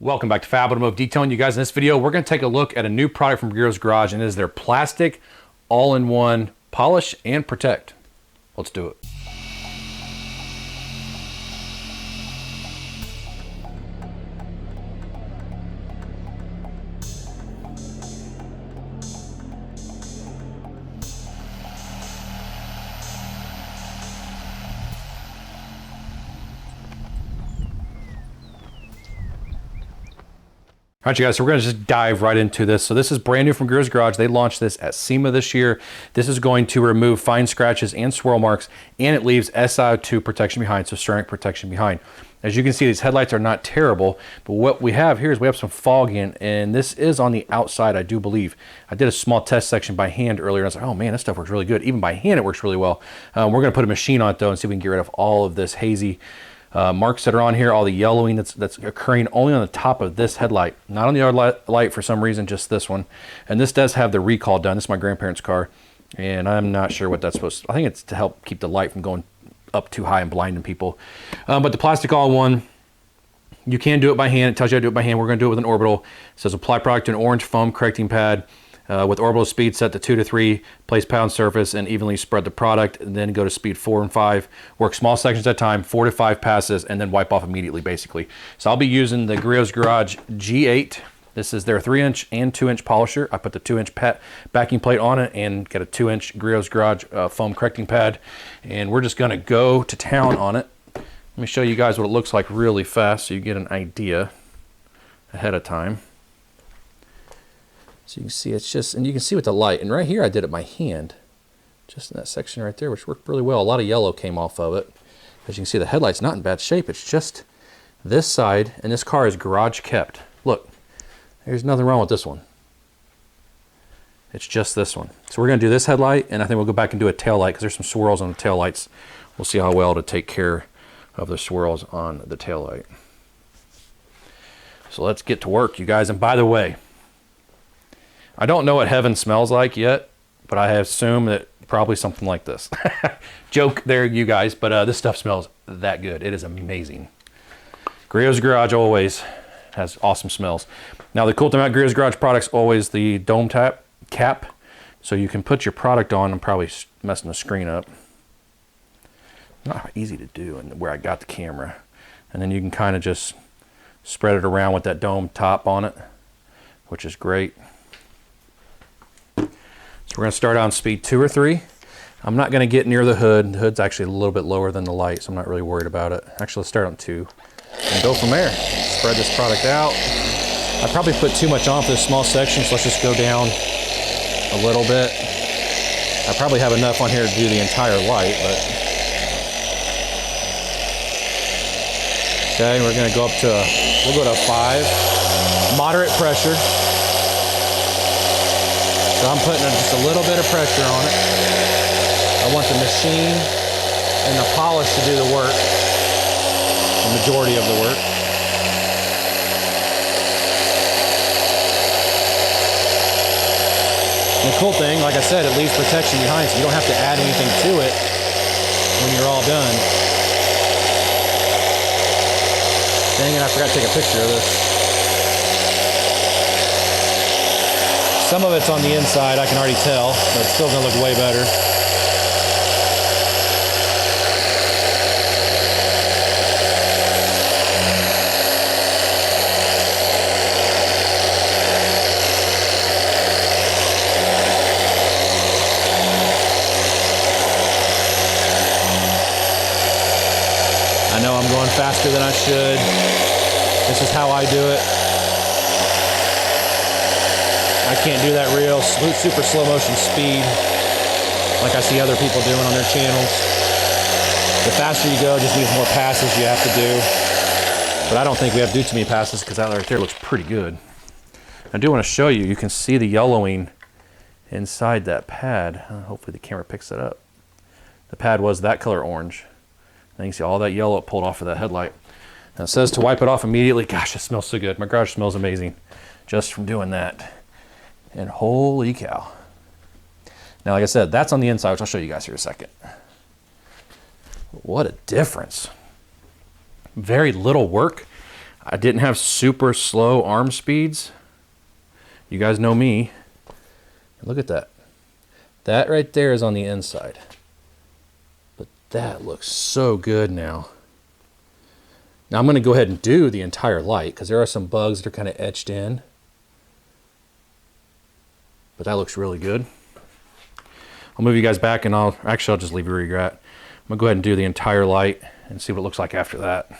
Welcome back to Fab Automotive Detailing. You guys, in this video, we're going to take a look at a new product from Griots Garage, and it is their plastic all-in-one polish and protect. Let's do it. All right, you guys, so we're going to just dive right into this. So this is brand new from Griots Garage. They launched this at SEMA this year. This is going to remove fine scratches and swirl marks, and it leaves SiO2 protection behind, so ceramic protection behind. As you can see, these headlights are not terrible, but what we have here is we have some fogging, and this is on the outside, I do believe. I did a small test section by hand earlier, and I was like, oh man, this stuff works really good. Even by hand, it works really well. We're going to put a machine on it, though, and see if we can get rid of all of this hazy marks that are on here, all the yellowing that's occurring only on the top of this headlight, not on the other light for some reason, just this one. And this does have the recall done. This is my grandparents' car, and I'm not sure what that's supposed to, I think it's to help keep the light from going up too high and blinding people. But the plastic all-in-one, you can do it by hand. It tells you how to do it by hand. We're going to do it with an orbital. It says apply product to an orange foam correcting pad. With orbital speed set to 2 to 3, place pound surface and evenly spread the product, and then go to speed 4 and 5. Work small sections at a time, 4 to 5 passes, and then wipe off immediately, basically. So I'll be using the Griots Garage G8. This is their 3-inch and 2-inch polisher. I put the 2-inch backing plate on it and get a 2-inch Griots Garage foam correcting pad. And we're just going to go to town on it. Let me show you guys what it looks like really fast so you get an idea ahead of time. So you can see it's just, and you can see with the light, and right here I did it by hand, just in that section right there, which worked really well. A lot of yellow came off of it. As you can see, the headlight's not in bad shape. It's just this side, and this car is garage kept. Look, there's nothing wrong with this one. It's just this one. So we're gonna do this headlight, and I think we'll go back and do a tail light because there's some swirls on the tail lights. We'll see how well to take care of the swirls on the tail light. So let's get to work, you guys. And by the way, I don't know what heaven smells like yet, but I assume that probably something like this. Joke there, you guys, but this stuff smells that good. It is amazing. Griots Garage always has awesome smells. Now, the cool thing about Griots Garage products, always the dome cap, so you can put your product on. I'm probably messing the screen up. Not easy to do, and where I got the camera. And then you can kind of just spread it around with that dome top on it, which is great. So we're going to start on speed 2 or 3. I'm not going to get near the hood. The hood's actually a little bit lower than the light, so I'm not really worried about it. Actually, let's start on 2 and go from there. Spread this product out. I probably put too much on for this small section, so let's just go down a little bit. I probably have enough on here to do the entire light, but okay, we're going to go up to, we'll go to 5. Moderate pressure. So I'm putting just a little bit of pressure on it. I want the machine and the polish to do the work, the majority of the work. And the cool thing, like I said, it leaves protection behind, so you don't have to add anything to it when you're all done. Dang it, I forgot to take a picture of this. Some of it's on the inside, I can already tell, but it's still gonna look way better. I know I'm going faster than I should. This is how I do it. I can't do that real super slow motion speed like I see other people doing on their channels. The faster you go, just means more passes you have to do. But I don't think we have to do too many passes because that right there looks pretty good. I do want to show you, you can see the yellowing inside that pad. Hopefully the camera picks it up. The pad was that color orange. And you can see all that yellow pulled off of that headlight. Now it says to wipe it off immediately. Gosh, it smells so good. My garage smells amazing just from doing that. And holy cow. Now, like I said, that's on the inside, which I'll show you guys here in a second. What a difference. Very little work. I didn't have super slow arm speeds. You guys know me. Look at that. That right there is on the inside. But that looks so good now. Now I'm going to go ahead and do the entire light because there are some bugs that are kind of etched in. But that looks really good. I'll move you guys back and I'll just leave you where you're at. I'm going to go ahead and do the entire light and see what it looks like after that.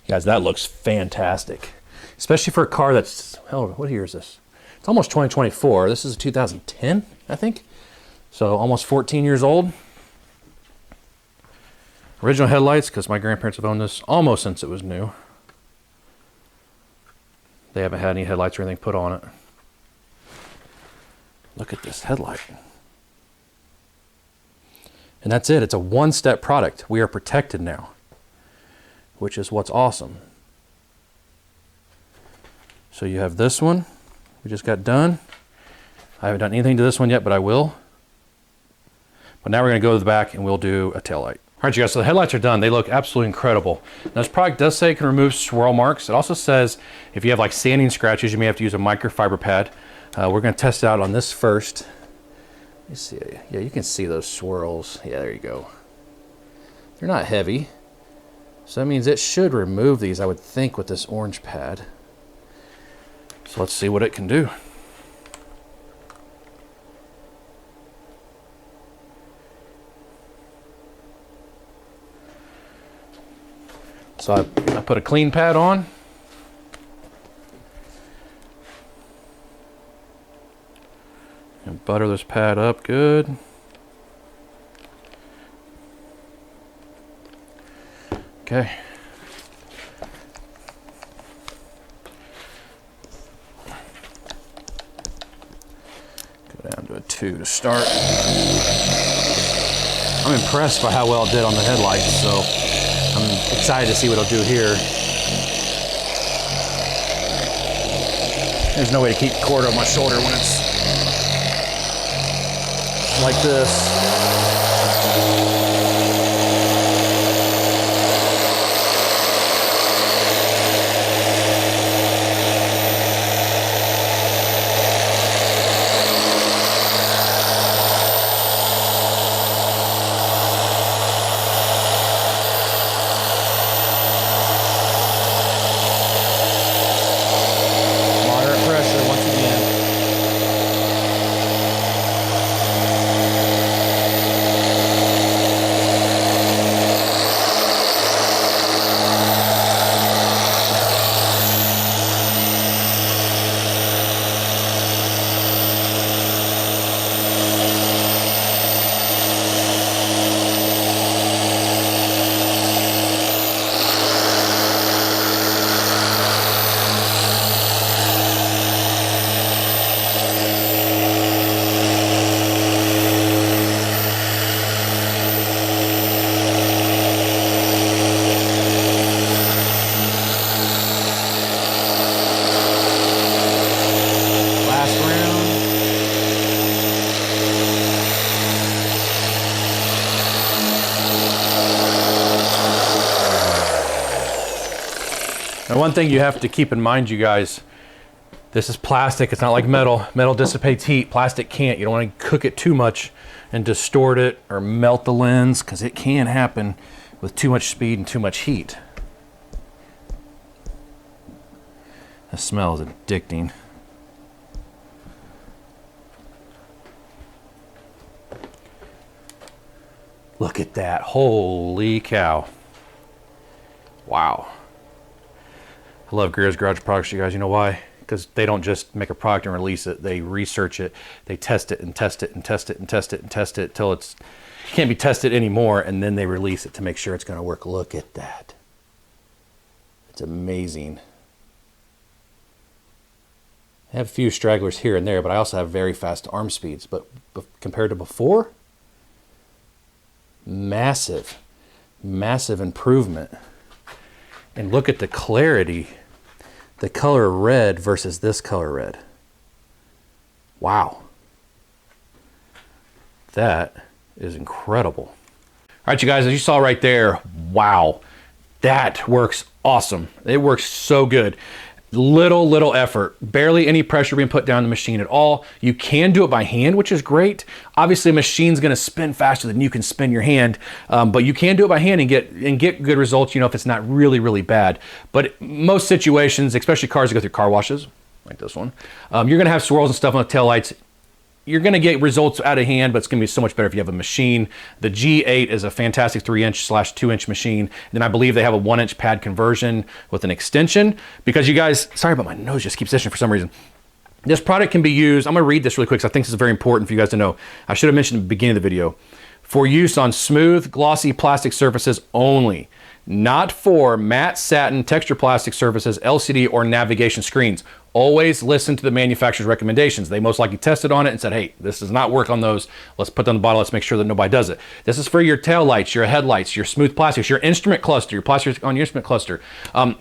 Guys, that looks fantastic. Especially for a car that's, hell, what year is this? It's almost 2024. This is 2010, I think. So almost 14 years old. Original headlights, because my grandparents have owned this almost since it was new. They haven't had any headlights or anything put on it. Look at this headlight. And that's it. It's a one-step product. We are protected now, which is what's awesome. So you have this one. We just got done. I haven't done anything to this one yet, but I will. But now we're going to go to the back and we'll do a tail light. All right, you guys, so the headlights are done. They look absolutely incredible. Now, this product does say it can remove swirl marks. It also says if you have like sanding scratches, you may have to use a microfiber pad. We're going to test it out on this first. Let me see. Yeah, you can see those swirls. Yeah, there you go. They're not heavy. So that means it should remove these, I would think, with this orange pad. So let's see what it can do. So I put a clean pad on. And butter this pad up good. Okay. Go down to a 2 to start. I'm impressed by how well it did on the headlights, so I'm excited to see what it'll do here. There's no way to keep the cord on my shoulder when it's like this. Now, one thing you have to keep in mind, you guys, this is plastic. It's not like metal. Metal dissipates heat. Plastic can't. You don't want to cook it too much and distort it or melt the lens, because it can happen with too much speed and too much heat. The smell is addicting. Look at that. Holy cow. Wow. I love Griots Garage products, you guys. You know why? Because they don't just make a product and release it. They research it. They test it and test it and test it and test it and test it till it can't be tested anymore, and then they release it to make sure it's going to work. Look at that. It's amazing. I have a few stragglers here and there, but I also have very fast arm speeds. But compared to before, massive, massive improvement. And look at the clarity. the color red versus this color red. Wow. That is incredible. All right, you guys, as you saw right there, wow, that works awesome. It works so good. Little effort, barely any pressure being put down the machine at all. You can do it by hand, which is great. Obviously, a machine's gonna spin faster than you can spin your hand, but you can do it by hand and get good results, you know, if it's not really bad. But most situations, especially cars that go through car washes, like this one, you're gonna have swirls and stuff on the taillights. You're gonna get results out of hand, but it's gonna be so much better if you have a machine. The G8 is a fantastic 3-inch/2-inch machine. And then I believe they have a 1-inch pad conversion with an extension, because you guys, sorry about my nose just keeps itching for some reason. This product can be used, I'm gonna read this really quick because I think this is very important for you guys to know. I should have mentioned at the beginning of the video. For use on smooth, glossy plastic surfaces only. Not for matte, satin, texture plastic surfaces, LCD, or navigation screens. Always listen to the manufacturer's recommendations. They most likely tested on it and said, hey, this does not work on those. Let's put them on the bottle. Let's make sure that nobody does it. This is for your tail lights, your headlights, your smooth plastics, your instrument cluster, your plastics on your instrument cluster,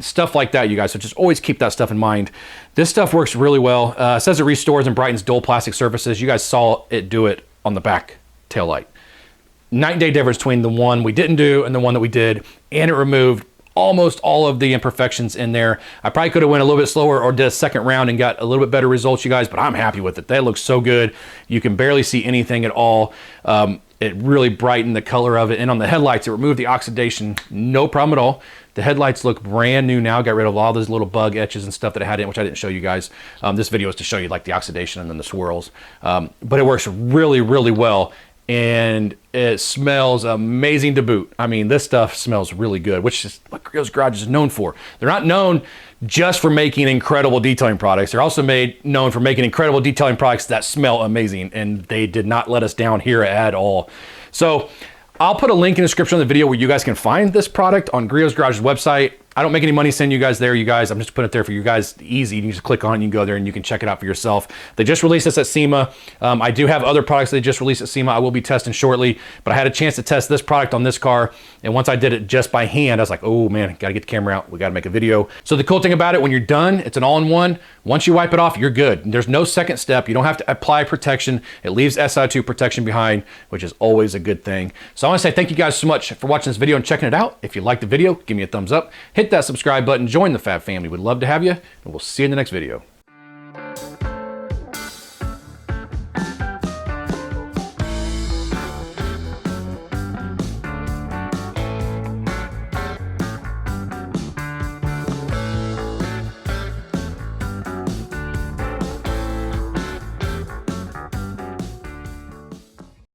stuff like that, you guys. So just always keep that stuff in mind. This stuff works really well. It says it restores and brightens dull plastic surfaces. You guys saw it do it on the back tail light. Night and day difference between the one we didn't do and the one that we did, and it removed almost all of the imperfections in there. I probably could have went a little bit slower or did a second round and got a little bit better results, you guys, but I'm happy with it. That looks so good. You can barely see anything at all. It really brightened the color of it. And on the headlights, it removed the oxidation, no problem at all. The headlights look brand new now. Got rid of all those little bug etches and stuff that I had in, which I didn't show you guys. This video is to show you like the oxidation and then the swirls. But it works really well. And it smells amazing to boot. I mean, this stuff smells really good, which is what Griots Garage is known for. They're not known just for making incredible detailing products. They're also known for making incredible detailing products that smell amazing, and they did not let us down here at all. So I'll put a link in the description of the video where you guys can find this product on Griots Garage's website. I don't make any money sending you guys there, you guys. I'm just putting it there for you guys. Easy. You just click on it and you can go there and you can check it out for yourself. They just released this at SEMA. I do have other products they just released at SEMA. I will be testing shortly, but I had a chance to test this product on this car. And once I did it just by hand, I was like, oh man, got to get the camera out. We got to make a video. So the cool thing about it, when you're done, it's an all-in-one. Once you wipe it off, you're good. There's no second step. You don't have to apply protection. It leaves SI2 protection behind, which is always a good thing. So I want to say thank you guys so much for watching this video and checking it out. If you liked the video, give me a thumbs up. Hit that subscribe button. Join the Fab family. We'd love to have you, and we'll see you in the next video.